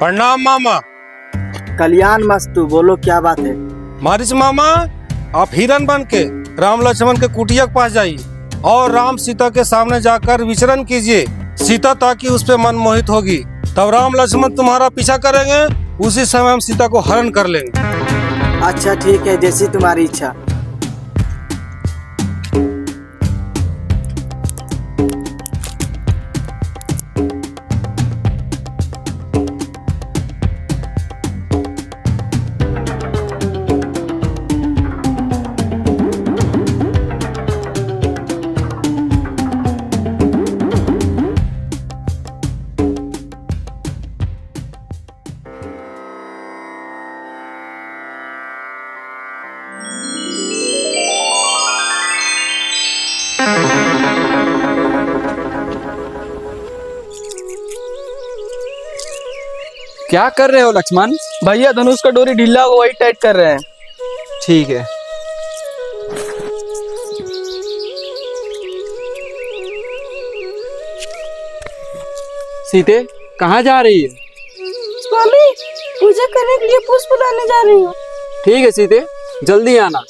प्रणाम मामा। कल्याण मस्तु, बोलो क्या बात है। मारिच मामा, आप हिरन बन के राम लक्ष्मण के कुटिया के पास जाइए और राम सीता के सामने जाकर विचरण कीजिए। सीता ताकि उस पे मन मोहित होगी, तब राम लक्ष्मण तुम्हारा पीछा करेंगे। उसी समय हम सीता को हरण कर लेंगे। अच्छा ठीक है, जैसी तुम्हारी इच्छा। क्या कर रहे हो लक्ष्मण? भैया धनुष का डोरी ढीला हो, वही टाइट कर रहे हैं। ठीक है। सीते कहाँ जा रही है? स्वामी, पूजा करने के लिए पुष्प लाने जा रही हूँ। ठीक है सीते, जल्दी आना।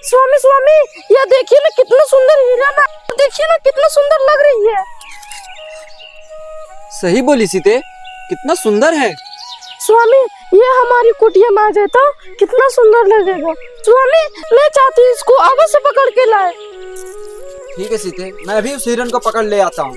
स्वामी स्वामी, यह देखिए ना कितना सुंदर हिरन है। देखिए ना कितना सुंदर लग रही है। सही बोली सीते, कितना सुंदर है। स्वामी, ये हमारी कुटिया में आ जाए तो कितना सुंदर लगेगा। स्वामी, मैं चाहती हूँ इसको आगे से पकड़ के लाए। ठीक है सीते, मैं अभी उस हिरन को पकड़ ले आता हूँ।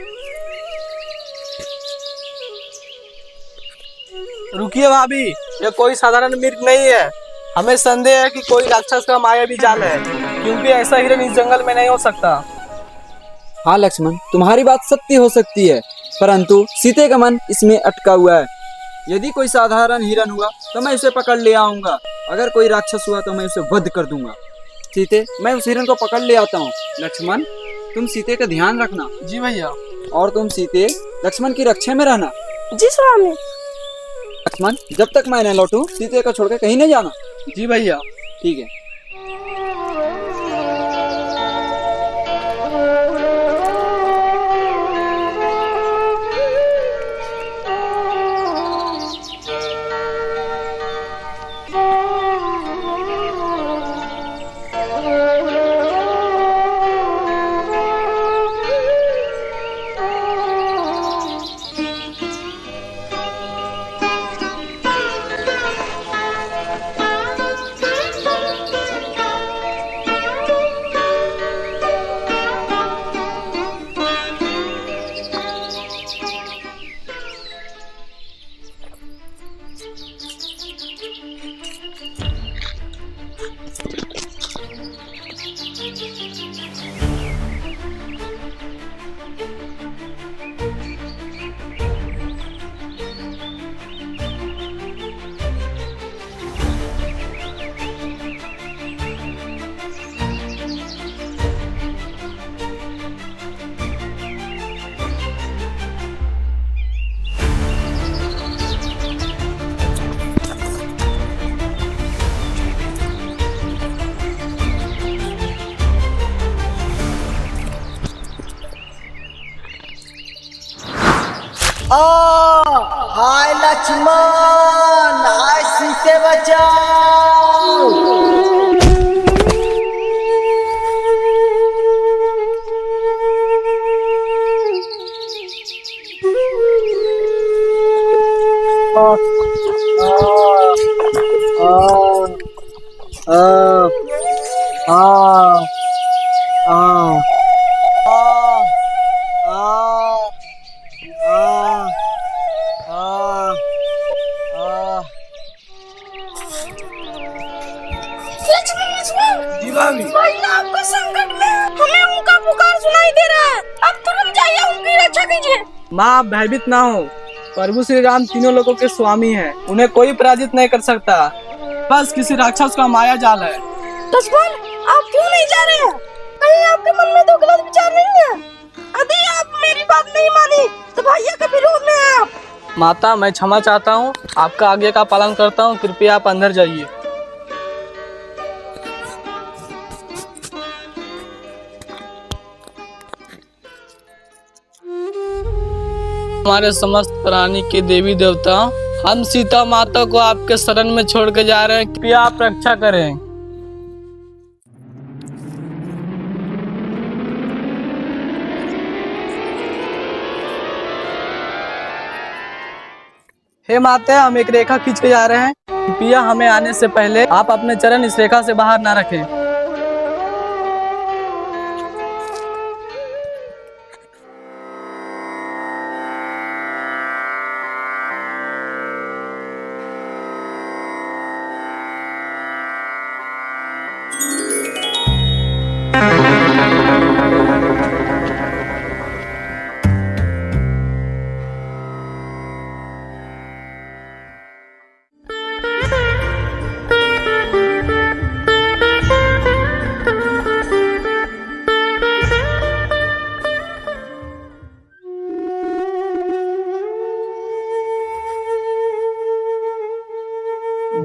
रुकिए भाभी, यह कोई साधारण मिर्ग नहीं है। हमें संदेह है कि कोई राक्षस का मायावी जाल है, क्योंकि ऐसा हिरन इस जंगल में नहीं हो सकता। हाँ लक्ष्मण, तुम्हारी बात सत्य हो सकती है, परंतु सीते का मन इसमें अटका हुआ है। यदि कोई साधारण हिरन हुआ तो मैं उसे पकड़ ले आऊंगा, अगर कोई राक्षस हुआ तो मैं उसे वध कर दूंगा। सीते, मैं उस हिरन को पकड़ ले आता हूँ। लक्ष्मण, तुम सीते का ध्यान रखना। जी भैया। और तुम सीते लक्ष्मण की रक्षा में रहना। जी स्वामी। लक्ष्मण, जब तक मैं न लौटूं सीते को छोड़कर कहीं नहीं जाना। जी भैया। ठीक है। हाय लक्ष्मण, हाय सीते बचाओ। भैया आपका संकट में हमें उनका पुकार सुनाई दे रहा है। अब तुरंत जाइए उनकी रक्षा कीजिए। माँ आप भयभीत ना हो, प्रभु श्री राम तीनों लोगों के स्वामी हैं, उन्हें कोई पराजित नहीं कर सकता। बस किसी राक्षस का माया जाल है। लक्ष्मण आप क्यों नहीं जा रहे हैं? कहीं आपके मन में तो गलत विचार नहीं है? यदि आप मेरी बात नहीं मानी तो भैया के विरोध में हैं आप। माता मैं क्षमा चाहता हूँ, आपका आज्ञा का पालन करता हूँ, कृपया आप अंदर जाइए। हमारे समस्त प्राणी के देवी देवता, हम सीता माता को आपके शरण में छोड़ के जा रहे हैं, कृपया आप रक्षा करें। हे माता हम एक रेखा खींच के जा रहे हैं, कृपया हमें आने से पहले आप अपने चरण इस रेखा से बाहर ना रखें।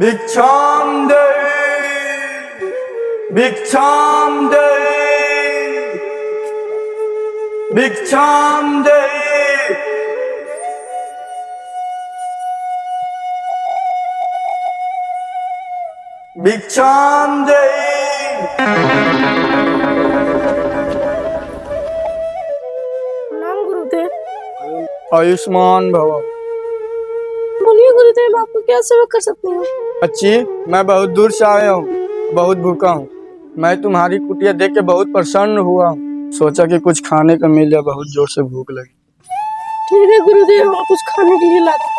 भिक्षाम देहि, भिक्षाम देहि, भिक्षाम देहि। भिक्षाम देहि। प्रणाम गुरुदेव। आयुष्मान भव। बोलिए गुरुदेव आपको क्या सेवा कर सकते हैं? बच्ची मैं बहुत दूर से आया हूँ, बहुत भूखा हूँ। मैं तुम्हारी कुटिया देख के बहुत प्रसन्न हुआ हूँ, सोचा कि कुछ खाने को मिल जाए, बहुत जोर से भूख लगी। ठीक है गुरुदेव, हम कुछ खाने के लिए लाते हैं।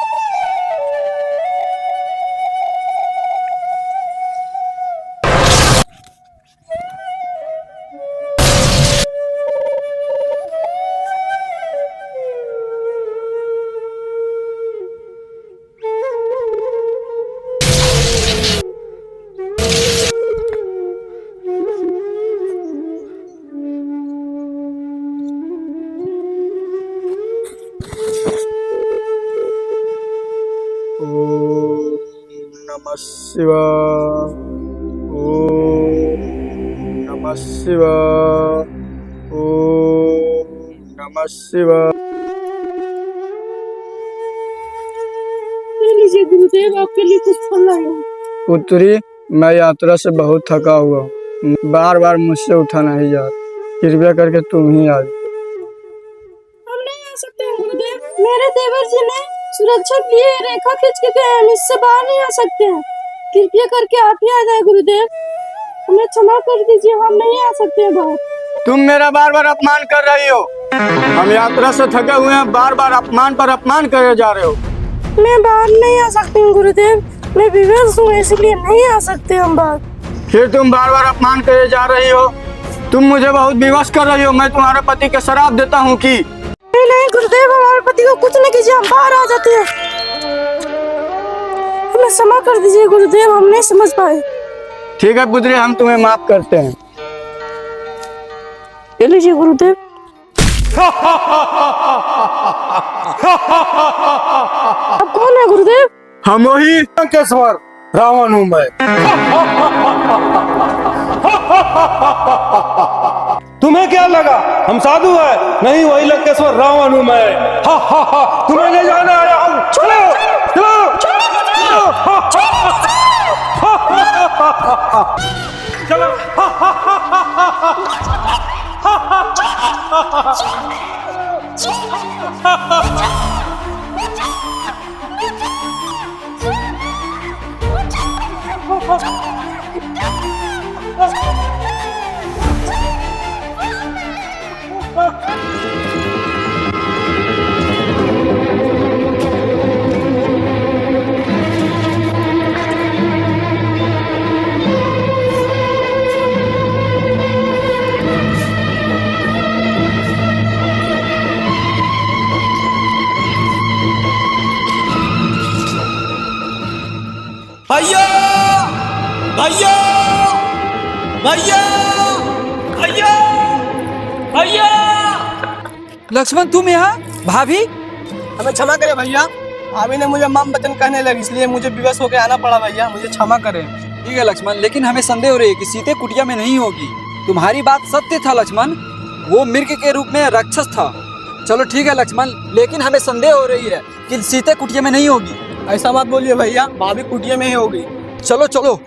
ओम नमः शिवाय, ओम नमः शिवाय, ओम नमः शिवाय। ले लीजिए गुरुदेव, आपके लिए कुछ फल लाए हैं। पुत्री मैं यात्रा से बहुत थका हुआ हूँ, बार बार मुझसे उठा नहीं जा रहा, कृपया करके तुम ही आ जाओ। हम नहीं आ सकते हैं गुरुदेव, मेरे देवर जी ने सुरक्षा के लिए रेखा खींच के गए हैं, इससे बाहर नहीं आ सकते हैं। कृपया करके आप ही आ जाए गुरुदेव, हमें क्षमा कर दीजिए, हम नहीं आ सकते हैं बाहर। तुम मेरा बार बार अपमान कर रही हो, हम यात्रा से थके हुए हैं, बार बार अपमान पर अपमान करे जा रहे हो। मैं बाहर नहीं आ सकती हूँ गुरुदेव, मैं विवश हूँ, इसलिए नहीं आ सकते हम बाहर। फिर तुम बार बार अपमान करे जा रही हो, तुम मुझे बहुत विवश कर रही हो। मैं तुम्हारे पति के श्राप देता हूँ कि नहीं नहीं गुरुदेव, हमारे पति को कुछ नहीं कीजिए, हम बाहर आ जाते हैं। हमें क्षमा कर दीजिए गुरुदेव, हम नहीं समझ पाए। ठीक है पुत्री, हम तुम्हें माफ करते हैं। ले लीजिए गुरुदेव। आप कौन है गुरुदेव? हम वही लंकेश्वर रावण हूं मैं। तुम्हें क्या लगा हम साधु है? नहीं, वही लंकेश्वर रावण हूं मैं। हा हा हा, तुम्हें ले जाने आया हूं। चलो चलो चलो, हा, हा, हा, हा, हा, चलो, हा, हा, हा, हा, हा, हा, हा। भैया भैया भैया भैया भैया। लक्ष्मण तुम यहाँ? भाभी? हमें क्षमा करें भैया, भाभी ने मुझे माम बचन कहने लगी, इसलिए मुझे विवश होकर आना पड़ा भैया, मुझे क्षमा करें। ठीक है लक्ष्मण, लेकिन हमें संदेह हो रही है कि सीते कुटिया में नहीं होगी। तुम्हारी बात सत्य था लक्ष्मण, वो मृग के रूप में राक्षस था। चलो ठीक है लक्ष्मण, लेकिन हमें संदेह हो रही है कि सीते कुटिया में नहीं होगी। ऐसा मत बोलिए भैया, भाभी कुटिया में ही होगी। चलो चलो।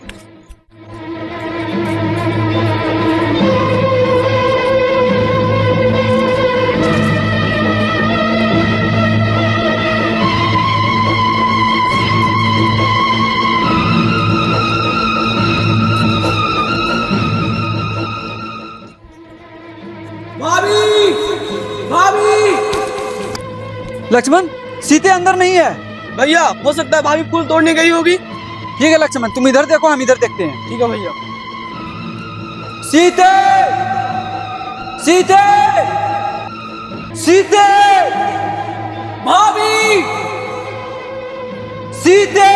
भाभी भाभी। लक्ष्मण सीते अंदर नहीं है। भैया हो सकता है भाभी फूल तोड़ने गई होगी। ठीक है लक्ष्मण, तुम इधर देखो, हम इधर देखते हैं। ठीक है भैया। सीते सीते सीते भाभी सीते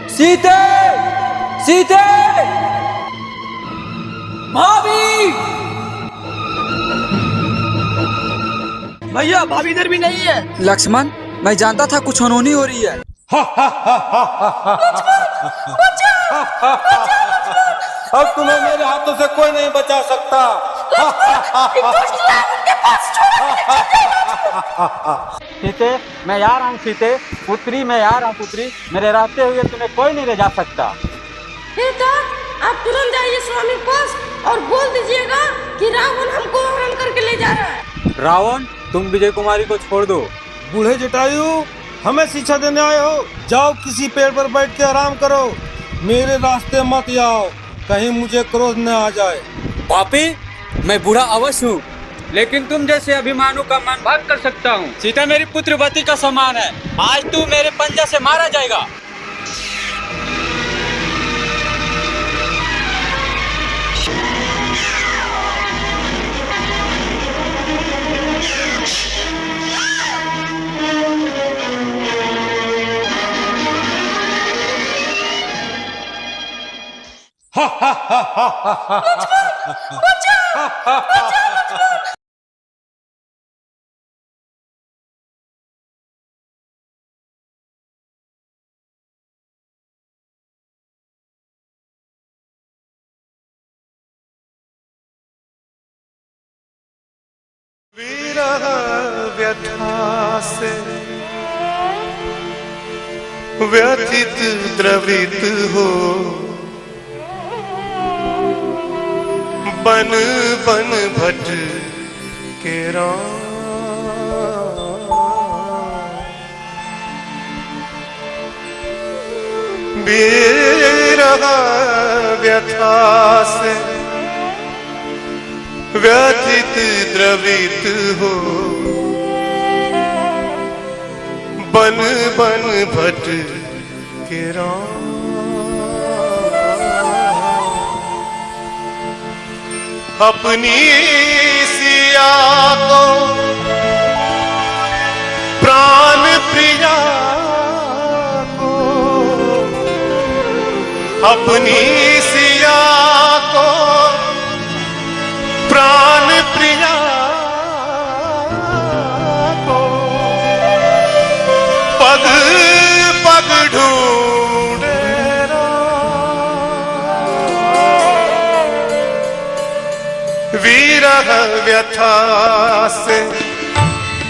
सीते सीते भाभी। भैया भाभी इधर भी नहीं है। लक्ष्मण मैं जानता था कुछ अनहोनी हो रही है। अब तुम्हें मेरे हाथों से कोई नहीं बचा सकता। सीते मैं आ रहा हूँ, सीते पुत्री मैं आ रहा हूँ पुत्री, मेरे रहते हुए तुम्हें कोई नहीं ले जा सकता। तो आप तुरंत जाइए स्वामी के पास और बोल दीजिएगा कि रावण हमको हरण करके ले जा रहा है। रावण तुम विजय कुमारी को छोड़ दो। बूढ़े जटायु, हमें शिक्षा देने आए हो? जाओ किसी पेड़ पर बैठ के आराम करो, मेरे रास्ते मत आओ, कहीं मुझे क्रोध न आ जाए। पापी, मैं बूढ़ा अवश्य हूँ, लेकिन तुम जैसे अभिमानु का मन भाग कर सकता हूँ। सीता मेरी पुत्रवती का समान है, आज तू मेरे पंजा से मारा जाएगा। विरह व्यथा से व्यथित द्रवित हो, बन बन भट के राम। विरह व्यथा से व्यथित द्रवित हो, बन बन भट के राम। अपनी सिया को प्राण प्रिया को, अपनी सिया को प्राण प्रिया को, पग पग ढूंढे राम। विरह व्यथा से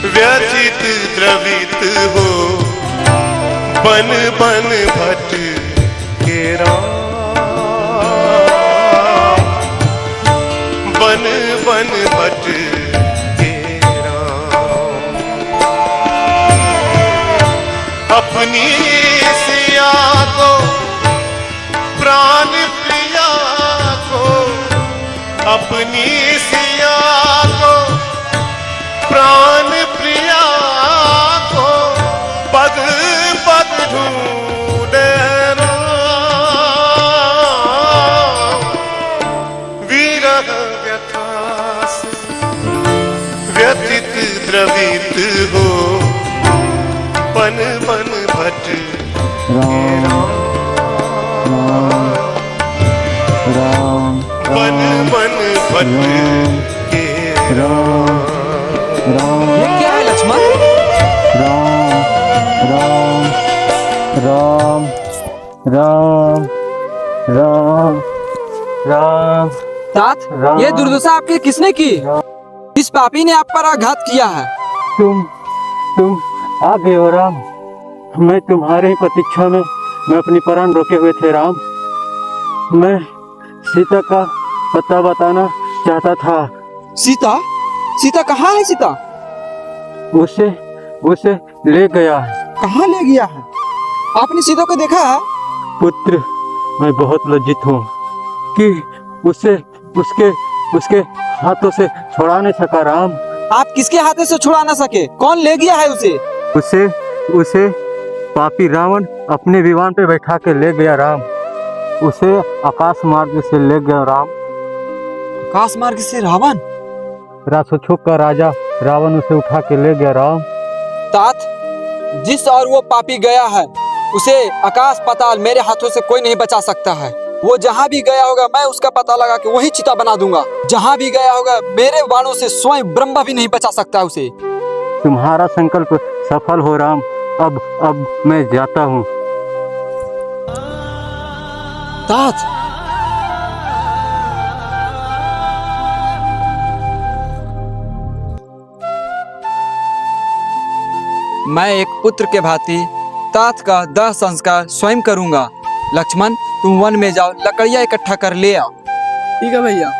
व्यथित द्रवित हो बन बन भट के राम, बन बन भट के राम। अपनी सिया को प्राण प्रिया को, अपनी सिया को प्राण प्रिया को पग पग ढूंढे राम। विरह व्यथा से व्यथित द्रवित हो बन बन भट के राम, बन बन भट के राम। ये क्या है लक्ष्मण? राम राम राम राम। तात, ये दुर्दशा आपकी किसने की? इस पापी ने आप पर आघात किया है। तुम आ गए हो राम। मैं तुम्हारे ही प्रतीक्षा में मैं अपनी प्राण रोके हुए थे राम। मैं सीता का पता बताना चाहता था। सीता? सीता कहाँ है सीता? उसे ले गया है। कहाँ ले गया है? आपने सीता को देखा है? पुत्र, मैं बहुत लज्जित हूँ कि उसके हाथों से छुड़ा नहीं सका राम। आप किसके हाथों से छुड़ा ना सके? कौन ले गया है उसे? उसे पापी रावण अपने विमान पे बैठा के ले गया राम। उसे आकाश मार्ग से ले गया राम। आकाश मार्ग से रावण? राक्षसों का राजा रावण उसे उठा के ले गया राम। तात, जिस और वो पापी गया है उसे आकाश पाताल मेरे हाथों से कोई नहीं बचा सकता है। वो जहाँ भी गया होगा मैं उसका पता लगा के वही चिता बना दूंगा। जहाँ भी गया होगा मेरे बाणों से स्वयं ब्रह्मा भी नहीं बचा सकता उसे। तुम्हारा संकल्प सफल हो राम। अब मैं जाता हूँ। तात, मैं एक पुत्र के भांति तात का दाह संस्कार स्वयं करूंगा। लक्ष्मण, तुम वन में जाओ, लकड़ियां इकट्ठा कर ले आओ। ठीक है भैया।